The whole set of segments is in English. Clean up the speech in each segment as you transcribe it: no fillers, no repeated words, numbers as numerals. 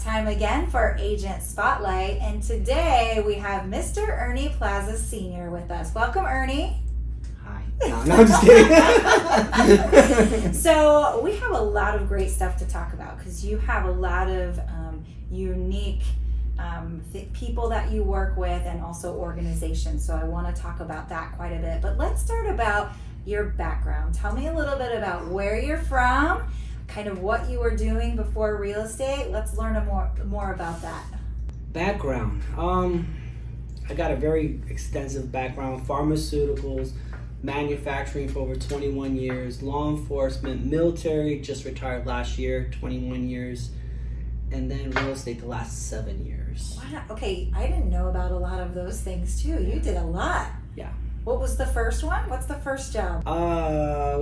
time again for Agent Spotlight, and today we have Mr. Ernie Plaza Sr. with us. Welcome, Ernie. Hi. No, I'm just kidding. So we have a lot of great stuff to talk about because you have a lot of unique people that you work with and also organizations. So I want to talk about that quite a bit. But let's start about your background. Tell me a little bit about where you're from, kind of what you were doing before real estate. Let's learn more about that. Background. I got a very extensive background: pharmaceuticals, manufacturing for over 21 years, law enforcement, military, just retired last year, 21 years, and then real estate the last 7 years. Wow. Okay, I didn't know about a lot of those things too. You did a lot. Yeah. What was the first one? What's the first job?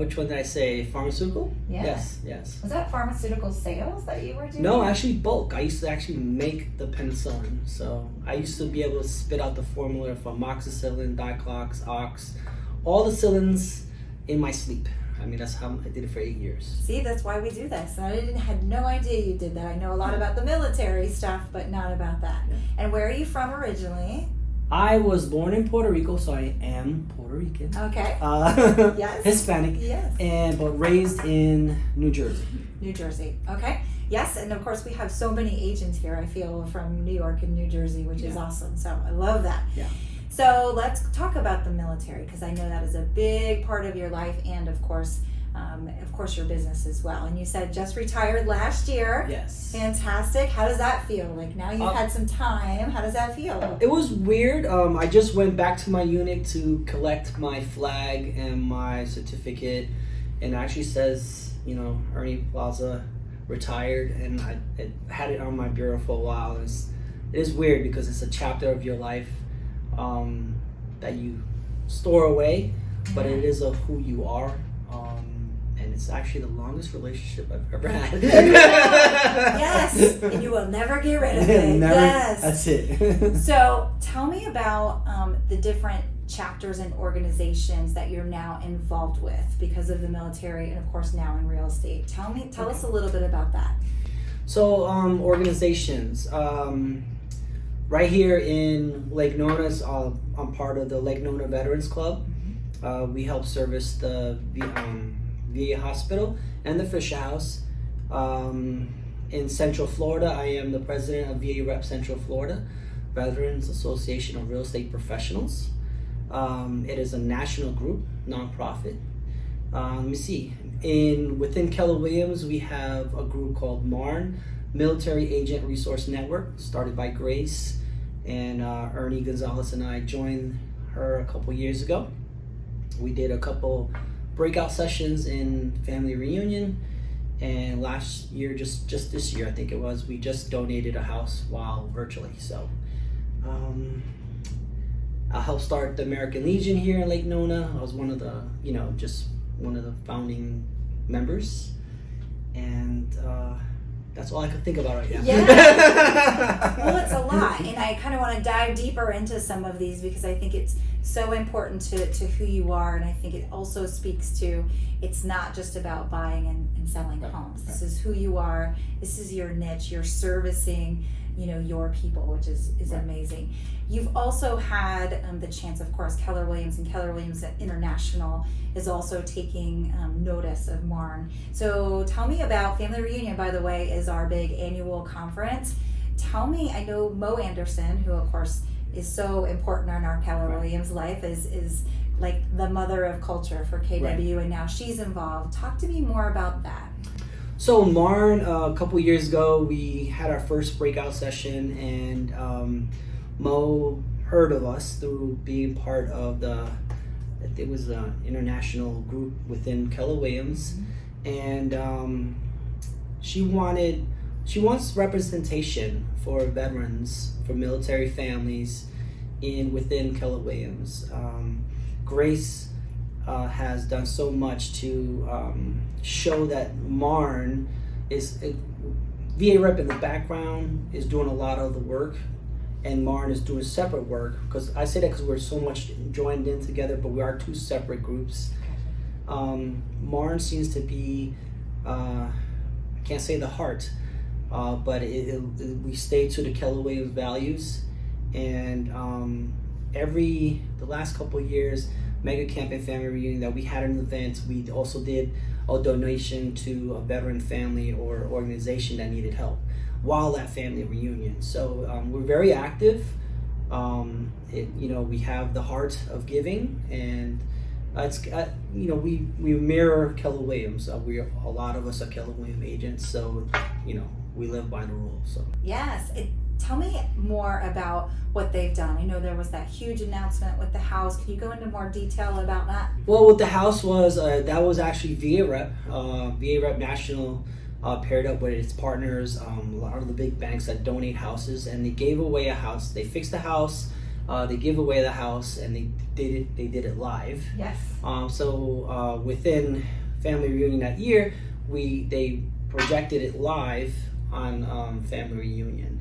Which one did I say? Pharmaceutical? Yeah. Yes. Was that pharmaceutical sales that you were doing? No, actually bulk. I used to actually make the penicillin. So I used to be able to spit out the formula for amoxicillin, diclox, ox, all the cillins in my sleep. I mean, that's how I did it for 8 years. See, that's why we do this. I had no idea you did that. I know a lot about the military stuff, but not about that. Yeah. And where are you from originally? I was born in Puerto Rico, so I am Puerto Rican. Okay. Yes. Hispanic. Yes. But raised in New Jersey. New Jersey. Okay. Yes, and of course we have so many agents here, I feel, from New York and New Jersey, which is awesome. So I love that. Yeah. So let's talk about the military, because I know that is a big part of your life and of course your business as well. And you said just retired last year. Yes. Fantastic. How does that feel? Like now you've had some time. How does that feel? It was weird. I just went back to my unit to collect my flag and my certificate, and it actually says, Ernie Plaza retired, and I had it on my bureau for a while. It is weird because it's a chapter of your life that you store away, but it is of who you are. And it's actually the longest relationship I've ever had. Yes, and you will never get rid of it. Never, yes. That's it. So tell me about the different chapters and organizations that you're now involved with because of the military and of course now in real estate. Tell us a little bit about that. So organizations. Right here in Lake Nona, I'm part of the Lake Nona Veterans Club. We help service the VA hospital and the Fish House. In Central Florida, I am the president of VAREP Central Florida, Veterans Association of Real Estate Professionals. It is a national group, nonprofit. Let me see. Within Keller Williams, we have a group called Marn, Military Agent Resource Network, started by Grace, and Ernie Gonzalez and I joined her a couple years ago. We did a couple breakout sessions in family reunion, and last year, just this year I think it was, we just donated a house while virtually. So I helped start the American Legion here in Lake Nona. I was one of the founding members, and that's all I could think about right now. Yeah. Well, it's a lot, and I kind of want to dive deeper into some of these because I think it's so important to who you are, and I think it also speaks to it's not just about buying and selling homes. This is who you are. This is your niche. You're servicing, your people, which is amazing. You've also had the chance, of course, Keller Williams and Keller Williams International is also taking notice of Marn. So tell me about Family Reunion, by the way, is our big annual conference. Tell me, I know Mo Anderson, who of course is so important in our Keller Williams life, is like the mother of culture for KW, and now she's involved. Talk to me more about that. So Marn, a couple years ago, we had our first breakout session, and Mo heard of us through being part of it was an international group within Keller Williams, and she wants representation for veterans, for military families within Keller Williams. Grace has done so much to show that Marn VAREP in the background is doing a lot of the work, and Marn is doing separate work. Because I say that because we're so much joined in together, but we are two separate groups. Marn seems to be, I can't say the heart, but we stay to the Keller Williams values. And the last couple of years, Mega Camp and Family Reunion, that we had an event, we also did a donation to a veteran family or organization that needed help while at family reunion. So we're very active. We have the heart of giving, and we mirror Keller Williams. A lot of us are Keller Williams agents, so we live by the rules. So yes. Tell me more about what they've done. I know there was that huge announcement with the house. Can you go into more detail about that? Well, what the house was, that was actually VAREP. VAREP National paired up with its partners, a lot of the big banks that donate houses, and they gave away a house. They fixed the house, they gave away the house, and they did it live. Yes. So within Family Reunion that year, they projected it live on Family Reunion.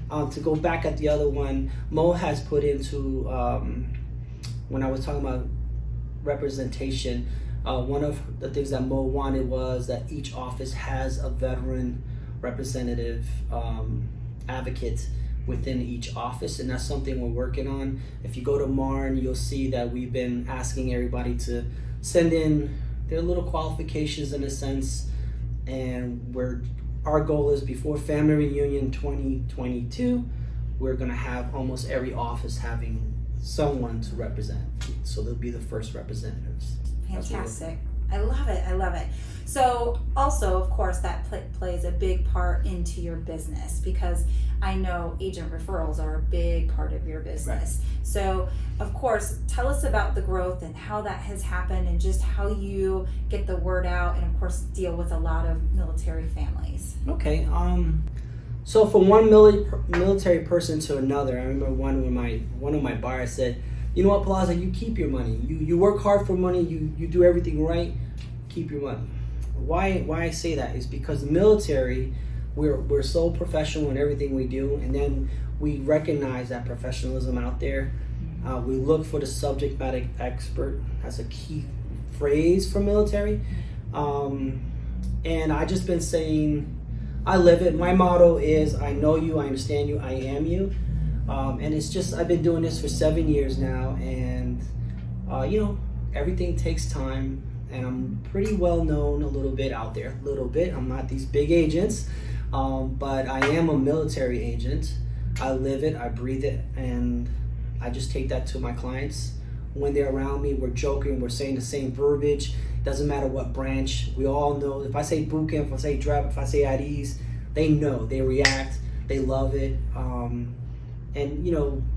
To go back at the other one, Mo has put into, when I was talking about representation, one of the things that Mo wanted was that each office has a veteran representative advocate within each office, and that's something we're working on. If you go to Marn, you'll see that we've been asking everybody to send in their little qualifications in a sense, and our goal is before Family Reunion 2022, we're going to have almost every office having someone to represent. So they'll be the first representatives. Fantastic. I love it. So also, of course, that plays a big part into your business, because I know agent referrals are a big part of your business. Right. So, of course, tell us about the growth and how that has happened, and just how you get the word out, and of course deal with a lot of military families. Okay. So from one military person to another, I remember one of my buyers said, "You know what, Plaza, you keep your money. You work hard for money. You do everything right. Keep your money." Why I say that is because the military, we're so professional in everything we do, and then we recognize that professionalism out there. We look for the subject matter expert. That's a key phrase for military. And I just been saying, I live it. My motto is, I know you, I understand you, I am you. And it's just, I've been doing this for 7 years now, and everything takes time, and I'm pretty well known a little bit out there. I'm not these big agents, but I am a military agent. I live it, I breathe it, and I just take that to my clients. When they're around me, we're joking, we're saying the same verbiage. Doesn't matter what branch, we all know. If I say boot camp, if I say DREP, if I say at ease, they know, they react, they love it. And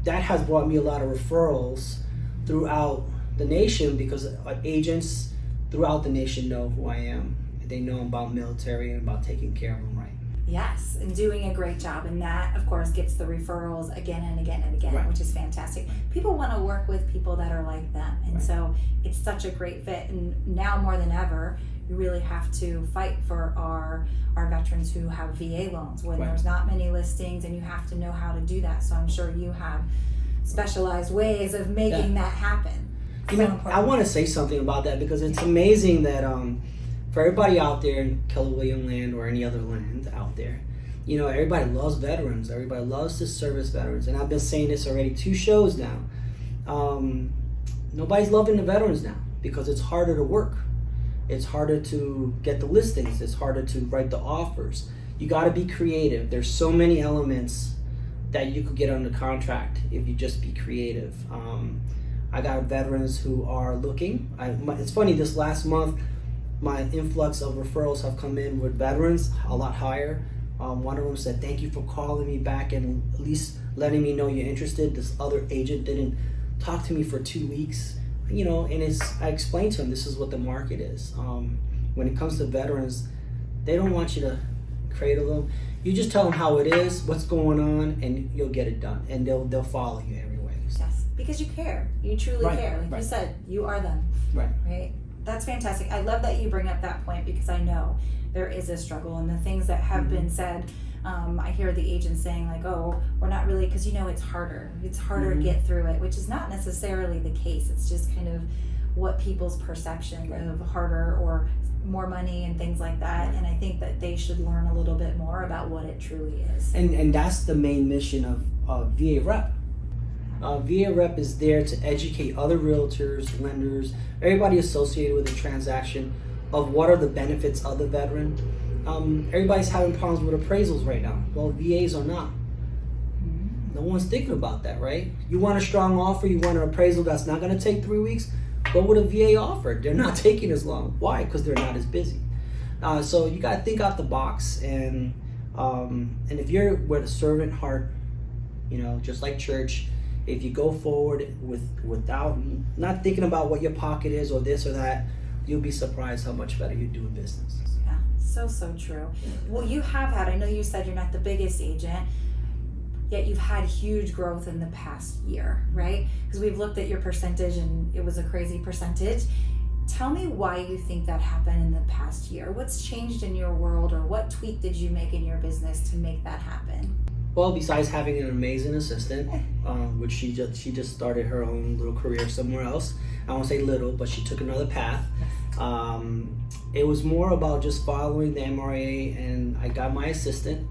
that has brought me a lot of referrals throughout the nation, because agents throughout the nation know who I am. They know about military and about taking care of them right. Yes, and doing a great job, and that of course gets the referrals again and again and again, right, which is fantastic. People want to work with people that are like them, and right, so it's such a great fit. And now more than ever, you really have to fight for our veterans who have VA loans when right, there's not many listings, and you have to know how to do that. So I'm sure you have specialized ways of making that happen. I want to say something about that, because it's amazing that for everybody out there in Keller Williams land or any other land out there, everybody loves veterans. Everybody loves to service veterans. And I've been saying this already 2 shows now. Nobody's loving the veterans now, because it's harder to work. It's harder to get the listings. It's harder to write the offers. You got to be creative. There's so many elements that you could get under contract if you just be creative. I got veterans who are looking. It's funny, this last month, my influx of referrals have come in with veterans a lot higher. One of them said, "Thank you for calling me back and at least letting me know you're interested. This other agent didn't talk to me for 2 weeks." And I explained to him, this is what the market is. When it comes to veterans, they don't want you to cradle them. You just tell them how it is, what's going on, and you'll get it done. And they'll follow you every way. Yes, because you care. You truly care. Like you said, you are them. Right? That's fantastic. I love that you bring up that point, because I know there is a struggle, and the things that have been said I hear the agents saying like, oh, we're not really, because it's harder. It's harder to get through it, which is not necessarily the case. It's just kind of what people's perception of harder or more money and things like that. And I think that they should learn a little bit more about what it truly is. And that's the main mission of VA Rep. VA Rep is there to educate other realtors, lenders, everybody associated with the transaction of what are the benefits of the veteran. Everybody's having problems with appraisals right now. Well, VAs are not. No one's thinking about that, right? You want a strong offer, you want an appraisal that's not going to take 3 weeks, go with a VA offer. They're not taking as long. Why? Because they're not as busy. So you got to think out the box, and if you're with a servant heart, just like church, if you go forward without not thinking about what your pocket is or this or that, you'll be surprised how much better you do in business. Yeah, so true. Well, you have had, I know you said you're not the biggest agent, yet you've had huge growth in the past year, right? Because we've looked at your percentage and it was a crazy percentage. Tell me why you think that happened in the past year. What's changed in your world, or what tweak did you make in your business to make that happen? Well, besides having an amazing assistant, which she just started her own little career somewhere else. I won't say little, but she took another path. It was more about just following the MRA, and I got my assistant,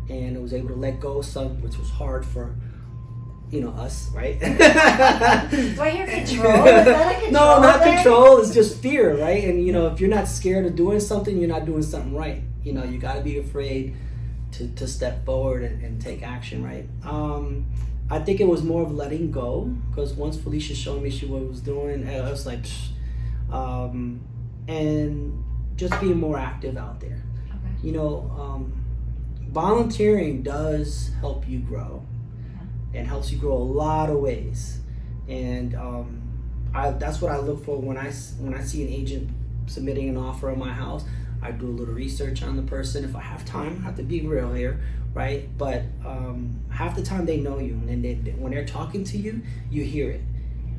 and I was able to let go of some, which was hard for, us, right? Do I hear control? Is that a control? No, not control. It's just fear, right? And if you're not scared of doing something, you're not doing something right. You got to be afraid to step forward and take action, right? I think it was more of letting go, because once Felicia showed me what was doing, I was like, and just being more active out there. Okay. Volunteering does help you grow, and helps you grow a lot of ways. And that's what I look for when I see an agent submitting an offer on my house. I do a little research on the person. If I have time, I have to be real here, right? But half the time they know you, and when they're talking to you, you hear it.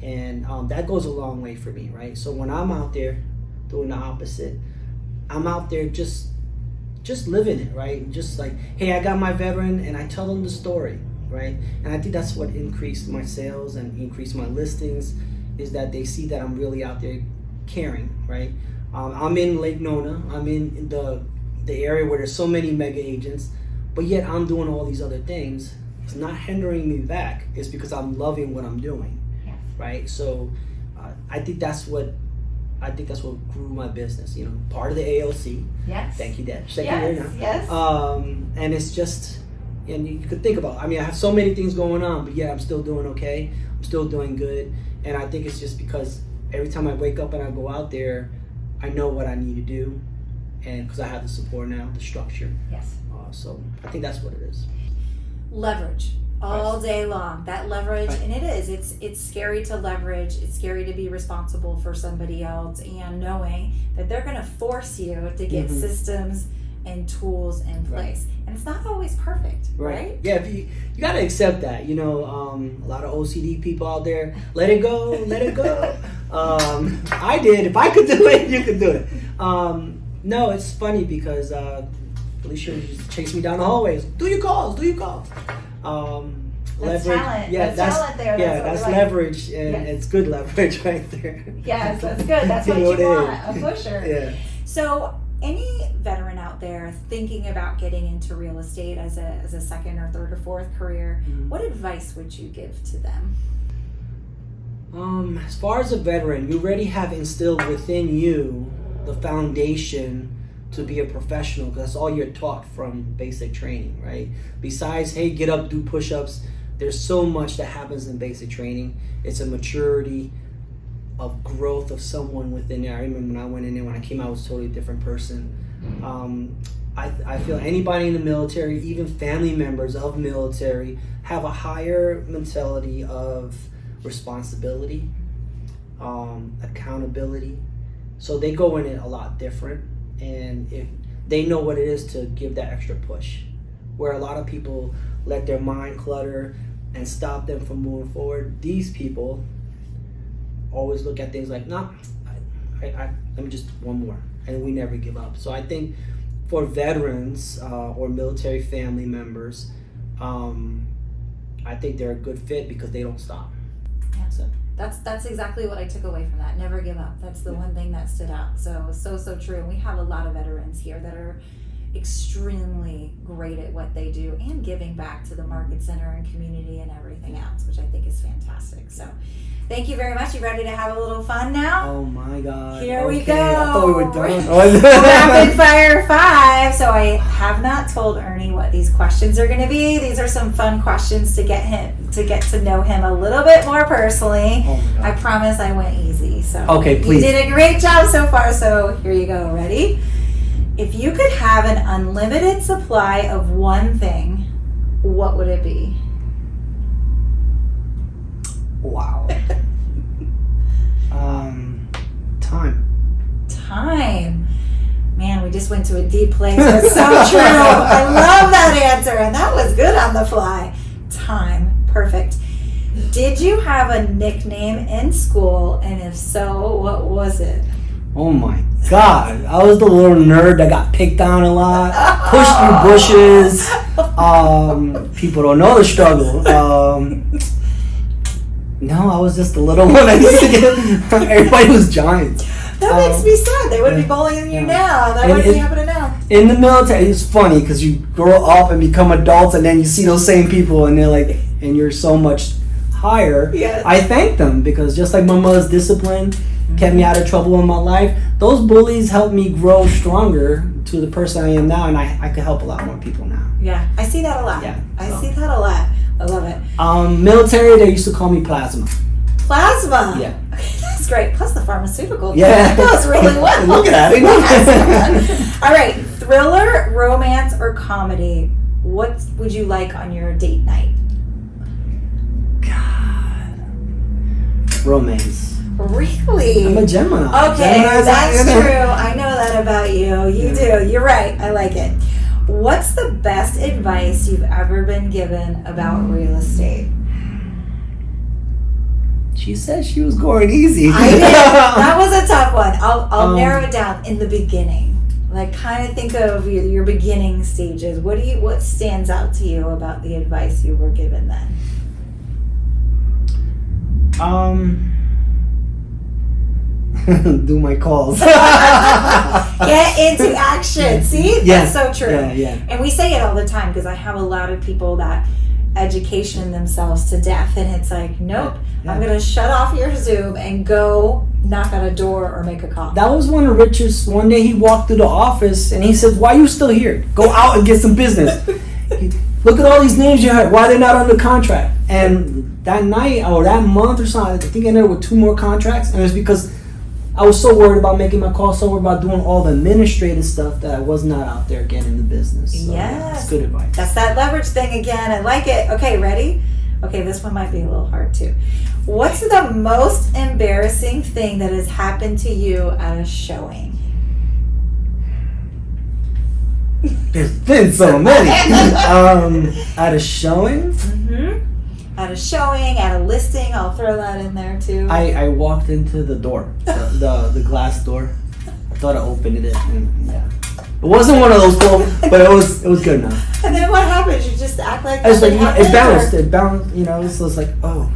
And that goes a long way for me, right? So when I'm out there doing the opposite, I'm out there just living it, right? Just like, hey, I got my veteran, and I tell them the story, right? And I think that's what increased my sales and increased my listings, is that they see that I'm really out there caring, right? I'm in Lake Nona. I'm in the area where there's so many mega agents, but yet I'm doing all these other things. It's not hindering me back. It's because I'm loving what I'm doing, right? So I think that's what grew my business. Part of the AOC. Yes. Thank you, Dad. Second year now. Yes. And it's just, and you could think about, I have so many things going on, but yeah, I'm still doing okay. I'm still doing good. And I think it's just because every time I wake up and I go out there, I know what I need to do, and because I have the support now, the structure. Yes. So I think that's what it is. Leverage all day long. That leverage, and it's scary to leverage. It's scary to be responsible for somebody else, and knowing that they're going to force you to get systems and tools in place. And it's not always perfect, right? Yeah, if you got to accept that. A lot of OCD people out there, let it go, let it go. I did. If I could do it, you could do it. No, it's funny because Felicia just chased me down the hallways. Do your calls. That's leverage. Talent. Yeah, that's talent there. That's leverage, and it's good leverage right there. Yes, that's good. That's what you want, a pusher. Yeah. So, any veteran out there thinking about getting into real estate as a second or third or fourth career, what advice would you give to them? As far as a veteran, you already have instilled within you the foundation to be a professional, because that's all you're taught from basic training, right? Besides, hey, get up, do push-ups, there's so much that happens in basic training. It's a maturity of growth of someone within there. I remember when I went in there, when I came out, I was a totally different person. I feel anybody in the military, even family members of military, have a higher mentality of responsibility, accountability. So they go in it a lot different, and if they know what it is to give that extra push, where a lot of people let their mind clutter and stop them from moving forward. These people always look at things like, no, let me just one more, and we never give up. So I think for veterans or military family members, I think they're a good fit because they don't stop. Yeah. So. That's exactly what I took away from that. Never give up. That's the one thing that stood out. So true. And we have a lot of veterans here that are extremely great at what they do and giving back to the market center and community and everything else, which I think is fantastic. So thank you very much. You ready to have a little fun now? Oh my God. Here we Okay, go. I thought we were done. Rapid fire 5. So I have not told Ernie what these questions are going to be. These are some fun questions to get to know him a little bit more personally. Oh my God. I promise I went easy. So Okay, please. You did a great job so far. So here you go. Ready? If you could have an unlimited supply of one thing, what would it be? Wow. Time. Time. Man, we just went to a deep place. That's so true. I love that answer. And that was good on the fly. Time. Perfect. Did you have a nickname in school? And if so, what was it? Oh my God. I was the little nerd that got picked on a lot, pushed through bushes. People don't know the struggle. No, I was just the little one that used to get, everybody was giants. That makes me sad. They would be bullying you now. That wouldn't be happening now. In the military, it's funny because you grow up and become adults and then you see those same people and they're like, and you're so much higher. Yes. I thank them because just like my mother's discipline kept me out of trouble in my life, those bullies helped me grow stronger to the person I am now, and I could help a lot more people now. Yeah, I see that a lot. Yeah, I see that a lot. I love it. Military, they used to call me Plasma. Plasma. Yeah. Okay, that's great. Plus the pharmaceutical. Yeah. That goes really well. Look at that. Yes. All right. Thriller, romance, or comedy? What would you like on your date night? God. Romance. Really? I'm a Gemini. Okay, Gemini's that's out true. there. I know that about you. You do. You're right. I like it. What's the best advice you've ever been given about real estate? She said she was going easy. I did. That was a tough one. I'll narrow it down in the beginning. Like, kind of think of your beginning stages. What stands out to you about the advice you were given then? Do my calls. Get into action. See? Yeah. That's so true. Yeah. And we say it all the time because I have a lot of people that education themselves to death, and it's like, nope, Yeah. I'm going to shut off your Zoom and go knock on a door or make a call. That was one of Richard's. One day he walked through the office and he said, "Why are you still here? Go out and get some business. Look at all these names you had. Why they're not under contract?" And that night or that month or something, I think I ended up with 2 more contracts, and it was because I was so worried about making my calls, so worried about doing all the administrative stuff that I was not out there getting the business. So, Yes. That's good advice. That's that leverage thing again. I like it. Okay, ready? Okay, this one might be a little hard too. What's the most embarrassing thing that has happened to you at a showing? There's been so many. At a showing, Mm-hmm. At a showing, at a listing, I'll throw that in there too. I walked into the door, the glass door. I thought I opened it, and yeah, it wasn't one of those cool, but it was good enough. And then what happens? You just act like I was like, nothing happened, it bounced, you know. So it's like, oh,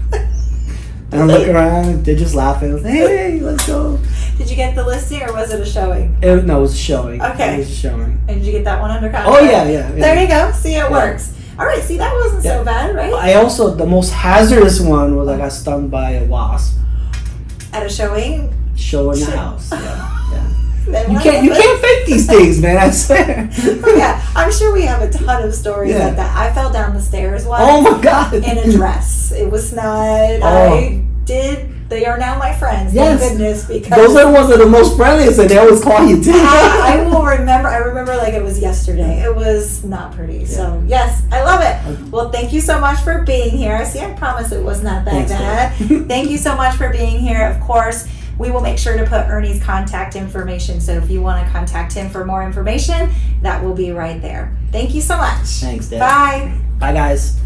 and I'm looking around, they're just laughing. I was like, hey, let's go. or- Did you get the listing or was it a showing? No, it was a showing. Okay. It was a showing. And did you get that one under contract? Oh yeah. There you go. See, it works. All right. See, that wasn't so Yeah. bad, right? I also, the most hazardous one was I got stung by a wasp. At a showing. Show in the house. Yeah. Then You what can't happened? fake these things, man. I swear. Oh, yeah, I'm sure we have a ton of stories Yeah. like that. I fell down the stairs once Oh my God. in a dress. It was not. Oh. They are now my friends. Yes. Thank goodness, because Those are the ones that are the most friendliest, and they always call you too. I will remember. I remember like it was yesterday. It was not pretty. So yes, I love it. Well, thank you so much for being here. See, I promise it was not that Thanks, bad. Thank you so much for being here. Of course, we will make sure to put Ernie's contact information. So if you want to contact him for more information, that will be right there. Thank you so much. Thanks, Dad. Bye. Bye, guys.